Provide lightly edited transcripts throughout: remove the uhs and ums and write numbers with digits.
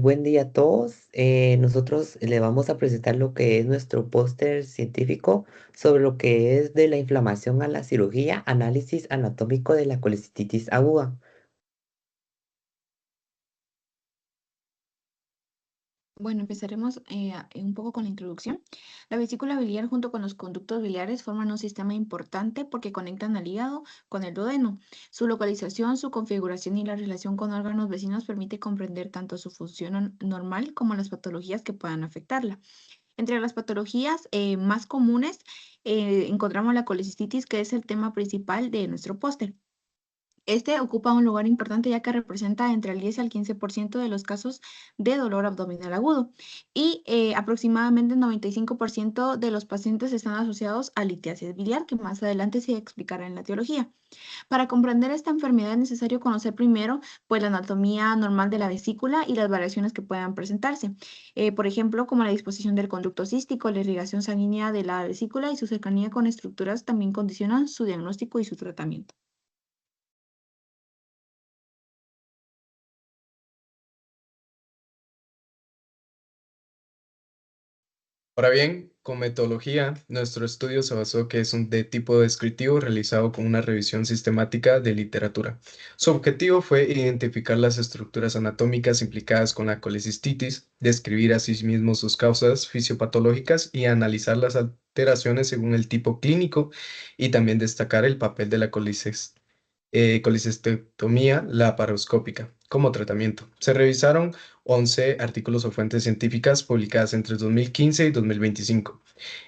buen día a todos. Nosotros le vamos a presentar lo que es nuestro póster científico sobre lo que es de la inflamación a la cirugía, análisis anatómico de la colecistitis aguda. Bueno, empezaremos un poco con la introducción. La vesícula biliar junto con los conductos biliares forman un sistema importante porque conectan al hígado con el duodeno. Su localización, su configuración y la relación con órganos vecinos permite comprender tanto su función normal como las patologías que puedan afectarla. Entre las patologías más comunes encontramos la colecistitis, que es el tema principal de nuestro póster. Este ocupa un lugar importante ya que representa entre el 10 al 15% de los casos de dolor abdominal agudo y aproximadamente el 95% de los pacientes están asociados a litiasis biliar, que más adelante se explicará en la etiología. Para comprender esta enfermedad es necesario conocer primero pues, la anatomía normal de la vesícula y las variaciones que puedan presentarse. Por ejemplo, como la disposición del conducto cístico, la irrigación sanguínea de la vesícula y su cercanía con estructuras también condicionan su diagnóstico y su tratamiento. Ahora bien, con metodología, nuestro estudio se basó que es un de tipo descriptivo realizado con una revisión sistemática de literatura. Su objetivo fue identificar las estructuras anatómicas implicadas con la colecistitis, describir asimismo sus causas fisiopatológicas y analizar las alteraciones según el tipo clínico y también destacar el papel de la colecistectomía laparoscópica como tratamiento. Se revisaron 11 artículos o fuentes científicas publicadas entre 2015 y 2025.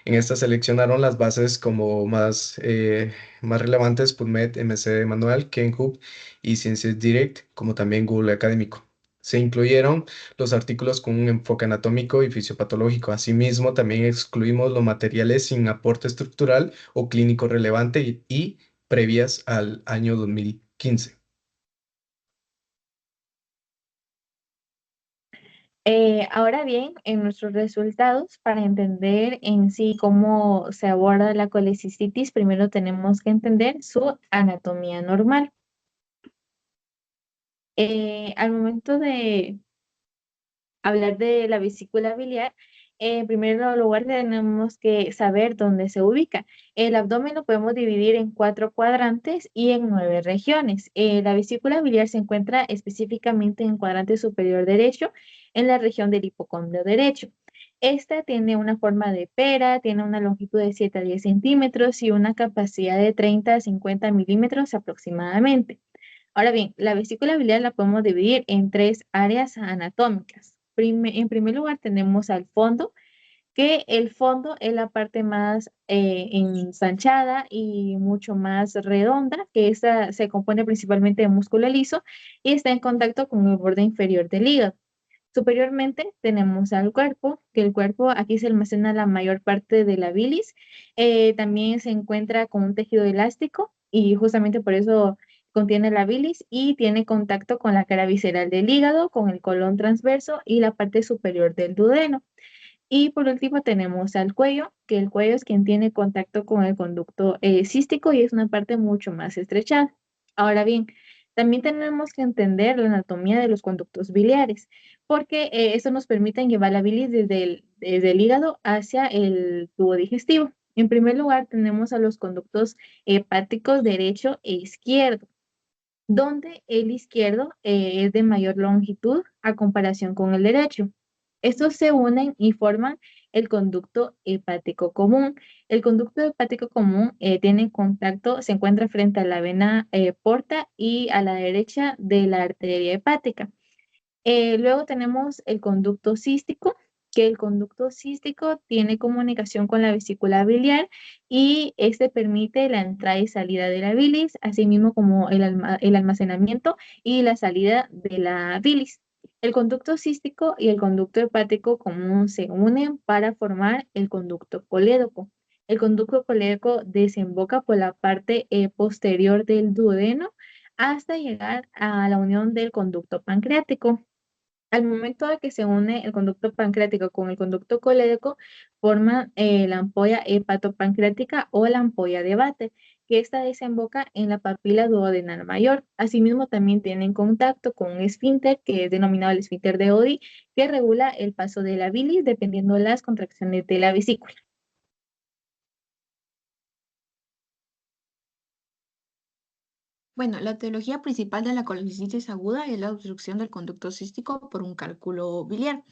En esta seleccionaron las bases como más relevantes: PubMed, MC Manual, Kenhub y Sciences Direct, como también Google Académico. Se incluyeron los artículos con un enfoque anatómico y fisiopatológico. Asimismo, también excluimos los materiales sin aporte estructural o clínico relevante y previas al año 2015. Ahora bien, en nuestros resultados, para entender en sí cómo se aborda la colecistitis, primero tenemos que entender su anatomía normal. Al momento de hablar de la vesícula biliar, en primer lugar tenemos que saber dónde se ubica. El abdomen lo podemos dividir en 4 cuadrantes y en 9 regiones. La vesícula biliar se encuentra específicamente en el cuadrante superior derecho, en la región del hipocondrio derecho. Esta tiene una forma de pera, tiene una longitud de 7 a 10 centímetros y una capacidad de 30 a 50 milímetros aproximadamente. Ahora bien, la vesícula biliar la podemos dividir en 3 áreas anatómicas. En primer lugar tenemos al fondo, que el fondo es la parte más ensanchada y mucho más redonda, que esta se compone principalmente de músculo liso y está en contacto con el borde inferior del hígado. Superiormente tenemos al cuerpo, que el cuerpo aquí se almacena la mayor parte de la bilis. También se encuentra con un tejido elástico y justamente por eso contiene la bilis y tiene contacto con la cara visceral del hígado, con el colon transverso y la parte superior del duodeno. Y por último tenemos al cuello, que el cuello es quien tiene contacto con el conducto cístico y es una parte mucho más estrechada. Ahora bien, también tenemos que entender la anatomía de los conductos biliares, porque eso nos permite llevar la bilis desde el hígado hacia el tubo digestivo. En primer lugar, tenemos a los conductos hepáticos derecho e izquierdo, donde el izquierdo es de mayor longitud a comparación con el derecho. Estos se unen y forman el conducto hepático común. El conducto hepático común tiene contacto, se encuentra frente a la vena porta y a la derecha de la arteria hepática. Luego tenemos el conducto cístico, que el conducto cístico tiene comunicación con la vesícula biliar y este permite la entrada y salida de la bilis, así mismo como el almacenamiento y la salida de la bilis. El conducto cístico y el conducto hepático común se unen para formar el conducto colédoco. El conducto colédoco desemboca por la parte posterior del duodeno hasta llegar a la unión del conducto pancreático. Al momento de que se une el conducto pancreático con el conducto colédoco, forman la ampolla hepatopancreática o la ampolla de Vater. que ésta desemboca en la papila duodenal mayor. Asimismo, también tienen contacto con un esfínter que es denominado el esfínter de Oddi, que regula el paso de la bilis dependiendo de las contracciones de la vesícula. Bueno, la etiología principal de la colecistitis aguda es la obstrucción del conducto cístico por un cálculo biliar.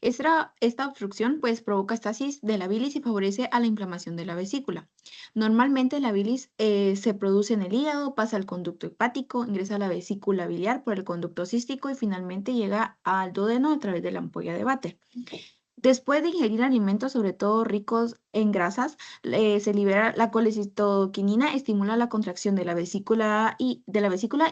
Esta obstrucción pues provoca estasis de la bilis y favorece a la inflamación de la vesícula. Normalmente la bilis se produce en el hígado, pasa al conducto hepático, ingresa a la vesícula biliar por el conducto cístico y finalmente llega al duodeno a través de la ampolla de Vater. Después de ingerir alimentos, sobre todo ricos en grasas, se libera la colecitoquinina, estimula la contracción de la vesícula y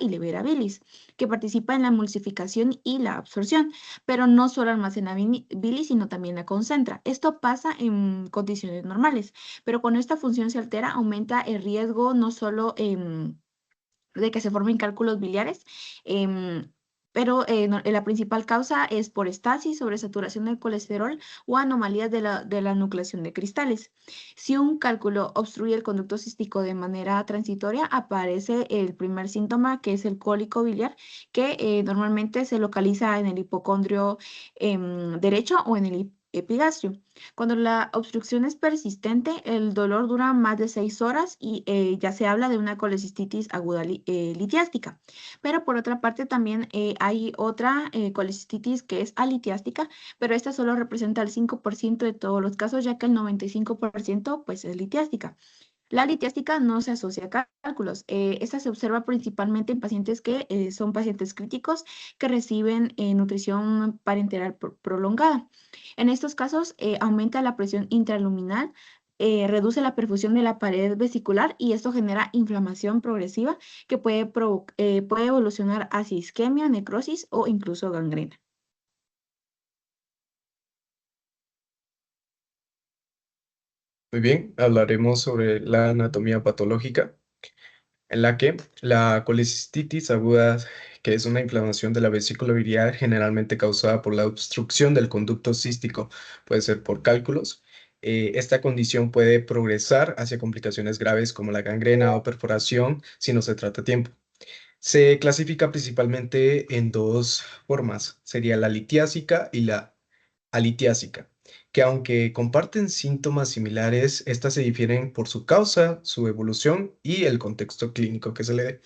libera bilis, que participa en la emulsificación y la absorción, pero no solo almacena bilis, sino también la concentra. Esto pasa en condiciones normales, pero cuando esta función se altera, aumenta el riesgo no solo de que se formen cálculos biliares, em, pero la principal causa es por estasis, sobresaturación del colesterol o anomalías de la nucleación de cristales. Si un cálculo obstruye el conducto cístico de manera transitoria, aparece el primer síntoma, que es el cólico biliar, que normalmente se localiza en el hipocondrio derecho o en el epigastrio. Cuando la obstrucción es persistente, el dolor dura más de 6 horas y ya se habla de una colecistitis aguda litiástica. Pero por otra parte también hay otra colecistitis que es alitiástica, pero esta solo representa el 5% de todos los casos, ya que el 95% pues es litiástica. La litiástica no se asocia a cálculos. Esta se observa principalmente en pacientes que son pacientes críticos que reciben nutrición parenteral prolongada. En estos casos, aumenta la presión intraluminal, reduce la perfusión de la pared vesicular y esto genera inflamación progresiva que puede evolucionar hacia isquemia, necrosis o incluso gangrena. Muy bien, hablaremos sobre la anatomía patológica, en la que la colecistitis aguda, que es una inflamación de la vesícula biliar generalmente causada por la obstrucción del conducto cístico, puede ser por cálculos. Esta condición puede progresar hacia complicaciones graves como la gangrena o perforación si no se trata a tiempo. Se clasifica principalmente en dos formas, sería la litiásica y la alitiásica, que aunque comparten síntomas similares, estas se difieren por su causa, su evolución y el contexto clínico que se le dé.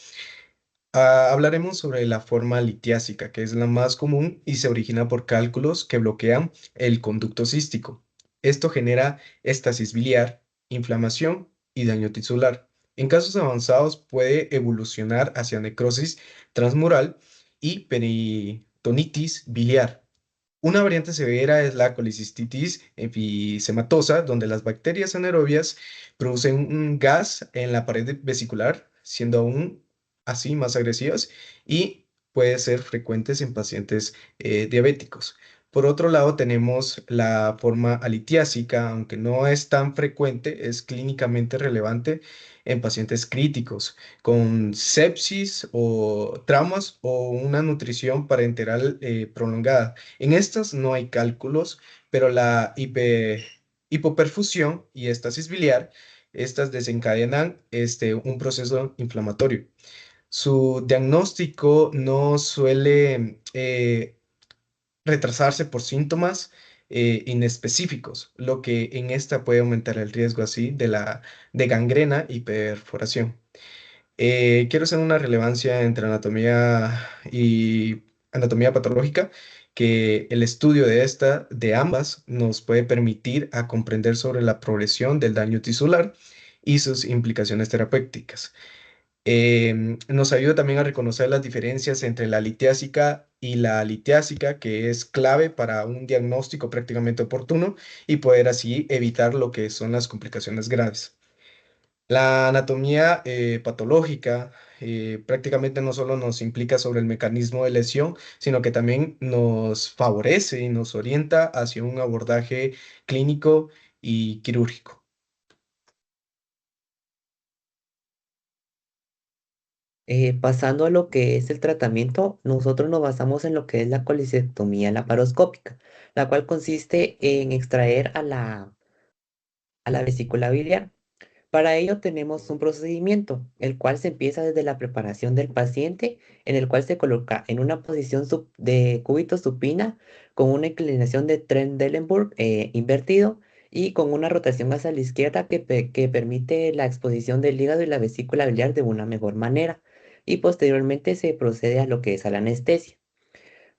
Hablaremos sobre la forma litiásica, que es la más común y se origina por cálculos que bloquean el conducto cístico. Esto genera estasis biliar, inflamación y daño tisular. En casos avanzados puede evolucionar hacia necrosis transmural y peritonitis biliar. Una variante severa es la colicistitis efisematosa, donde las bacterias anaerobias producen un gas en la pared vesicular, siendo aún así más agresivas y puede ser frecuentes en pacientes diabéticos. Por otro lado, tenemos la forma alitiásica, aunque no es tan frecuente, es clínicamente relevante en pacientes críticos con sepsis o traumas o una nutrición parenteral prolongada. En estas no hay cálculos, pero la hipoperfusión y estasis biliar, estas desencadenan un proceso inflamatorio. Su diagnóstico no suele retrasarse por síntomas inespecíficos, lo que en esta puede aumentar el riesgo así de gangrena y perforación. Quiero hacer una relevancia entre anatomía y anatomía patológica, que el estudio de ambas, nos puede permitir a comprender sobre la progresión del daño tisular y sus implicaciones terapéuticas. Nos ayuda también a reconocer las diferencias entre la litiásica y la alitiásica, que es clave para un diagnóstico prácticamente oportuno y poder así evitar lo que son las complicaciones graves. La anatomía patológica prácticamente no solo nos implica sobre el mecanismo de lesión, sino que también nos favorece y nos orienta hacia un abordaje clínico y quirúrgico. Pasando a lo que es el tratamiento, nosotros nos basamos en lo que es la colecistectomía laparoscópica, la cual consiste en extraer a la vesícula biliar Para ello tenemos un procedimiento, el cual se empieza desde la preparación del paciente, en el cual se coloca en una posición de cúbito supina con una inclinación de Trendelenburg invertido y con una rotación hacia la izquierda que permite la exposición del hígado y la vesícula biliar de una mejor manera. Y posteriormente se procede a lo que es a la anestesia.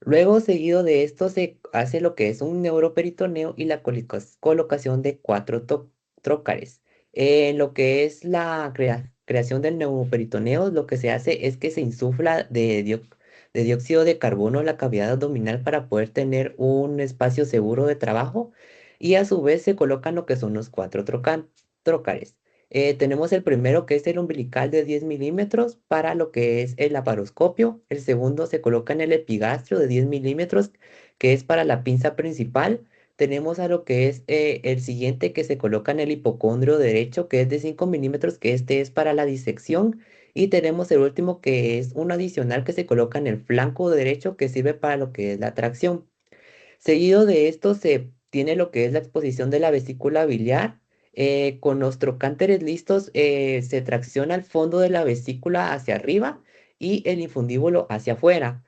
Luego, seguido de esto, se hace lo que es un neuroperitoneo y la colocación de cuatro trócares. En lo que es la creación del neuroperitoneo, lo que se hace es que se insufla de dióxido de carbono a la cavidad abdominal para poder tener un espacio seguro de trabajo y a su vez se colocan lo que son los cuatro trócares. Tenemos el primero que es el umbilical de 10 milímetros para lo que es el laparoscopio. El segundo se coloca en el epigastrio de 10 milímetros que es para la pinza principal. Tenemos a lo que es el siguiente que se coloca en el hipocondrio derecho que es de 5 milímetros que este es para la disección. Y tenemos el último que es un adicional que se coloca en el flanco derecho que sirve para lo que es la tracción. Seguido de esto se tiene lo que es la exposición de la vesícula biliar. Con los trocánteres listos se tracciona el fondo de la vesícula hacia arriba y el infundíbulo hacia afuera,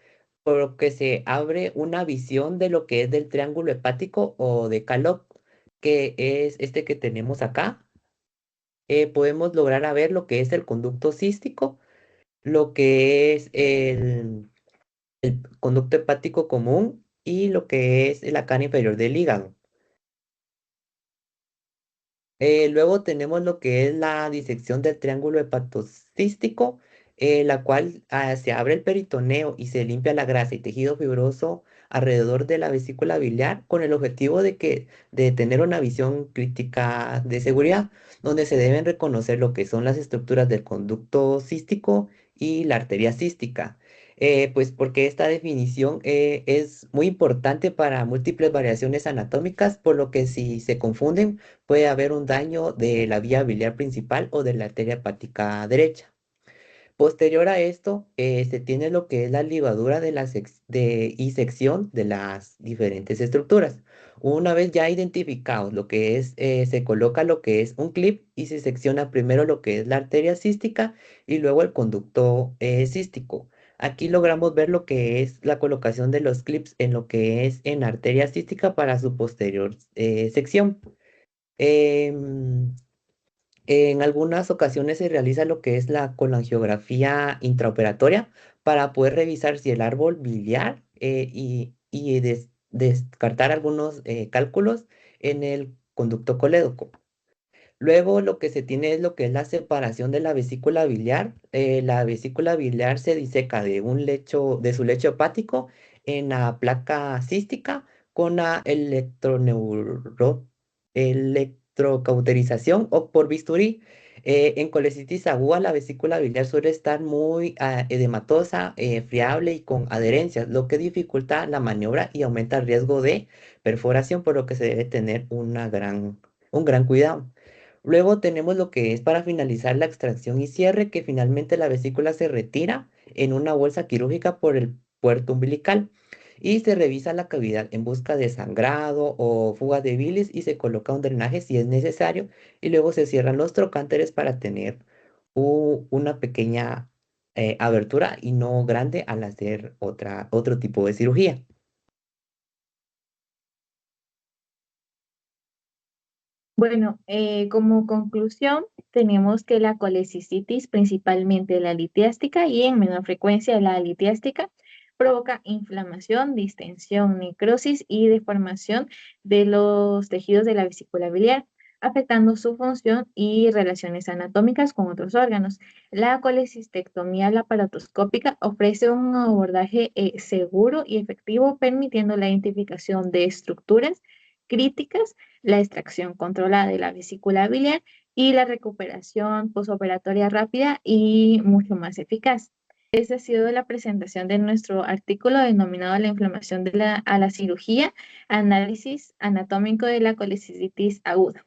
por lo que se abre una visión de lo que es del triángulo hepático o de Calop, que es este que tenemos acá. Podemos lograr a ver lo que es el conducto cístico, lo que es el conducto hepático común y lo que es la cara inferior del hígado. Luego tenemos lo que es la disección del triángulo hepatocístico, la cual se abre el peritoneo y se limpia la grasa y tejido fibroso alrededor de la vesícula biliar con el objetivo de tener una visión crítica de seguridad, donde se deben reconocer lo que son las estructuras del conducto cístico y la arteria cística. Pues porque esta definición es muy importante para múltiples variaciones anatómicas, por lo que si se confunden, puede haber un daño de la vía biliar principal o de la arteria hepática derecha. Posterior a esto, se tiene lo que es la ligadura y sección de las diferentes estructuras. Una vez ya identificados lo que es, se coloca lo que es un clip y se secciona primero lo que es la arteria cística y luego el conducto cístico. Aquí logramos ver lo que es la colocación de los clips en lo que es en arteria cística para su posterior sección. Em, en algunas ocasiones se realiza lo que es la colangiografía intraoperatoria para poder revisar si el árbol biliar y descartar algunos cálculos en el conducto colédoco. Luego lo que se tiene es lo que es la separación de la vesícula biliar. La vesícula biliar se diseca de su lecho hepático en la placa cística con la electrocauterización o por bisturí. En colecitis aguda la vesícula biliar suele estar muy edematosa, friable y con adherencias, lo que dificulta la maniobra y aumenta el riesgo de perforación, por lo que se debe tener un gran cuidado. Luego tenemos lo que es para finalizar la extracción y cierre, que finalmente la vesícula se retira en una bolsa quirúrgica por el puerto umbilical y se revisa la cavidad en busca de sangrado o fuga de bilis y se coloca un drenaje si es necesario y luego se cierran los trocánteres para tener una pequeña abertura y no grande al hacer otro tipo de cirugía. Bueno, como conclusión, tenemos que la colecicitis, principalmente la litiástica y en menor frecuencia la litiástica, provoca inflamación, distensión, necrosis y deformación de los tejidos de la vesícula biliar, afectando su función y relaciones anatómicas con otros órganos. La colecistectomía laparoscópica ofrece un abordaje seguro y efectivo, permitiendo la identificación de estructuras críticas, la extracción controlada de la vesícula biliar y la recuperación posoperatoria rápida y mucho más eficaz. Esa ha sido la presentación de nuestro artículo denominado La inflamación a la cirugía, análisis anatómico de la colecicitis aguda.